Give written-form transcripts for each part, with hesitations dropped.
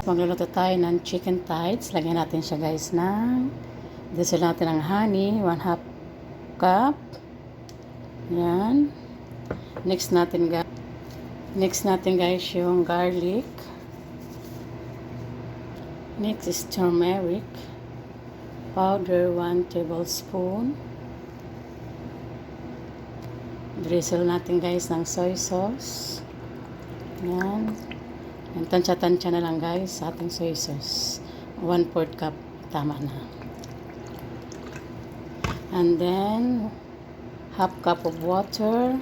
magluluto tayo ng chicken thighs. Lagyan natin siya guys ng diesel natin ng honey, 1/2 cup. Yan. Next natin guys yung garlic. Next is turmeric powder, 1 tablespoon. Drizzle natin guys ng soy sauce. Yan. Tansya-tansya na lang guys sa ating soy sauce. 1/4 cup. Tama na. And then, 1/2 cup of water.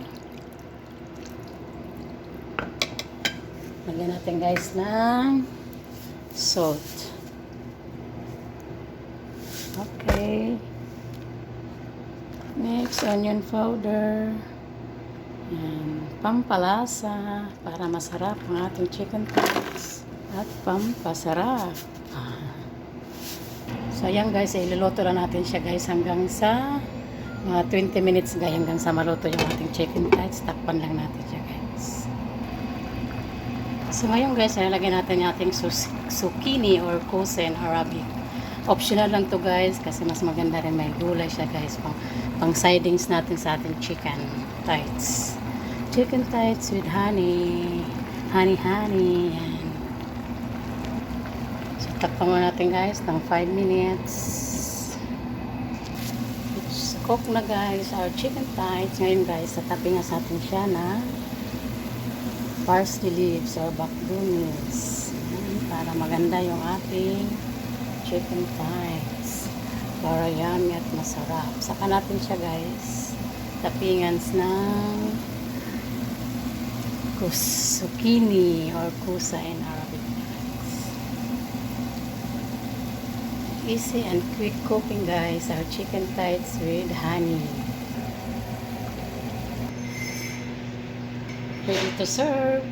Lagyan natin guys ng salt. Okay. Next, onion powder. Yan, pampalasa para masarap ang ating chicken thighs at pampasarap. So ayan guys, iluluto lang natin siya guys hanggang sa mga 20 minutes guys hanggang sa maluto yung ating chicken thighs. Takpan lang natin siya guys. So ngayon guys, nalagyan natin yung ating zucchini or kusa in Arabic. Optional lang to guys kasi mas maganda rin may gulay siya guys pang sidings natin sa ating chicken thighs. Chicken thighs with honey. Honey. Yan. So takpan mo natin guys ng 5 minutes. It's cooked na guys our chicken thighs. Ngayon guys, tatapi nga sa atin siya na parsley leaves or bakdunis. Para maganda yung ating chicken thighs. Para yummy at masarap. Saka natin siya guys tapingan ng zucchini or kusa in Arabic. Easy and quick cooking guys our chicken thighs with honey. Ready to serve.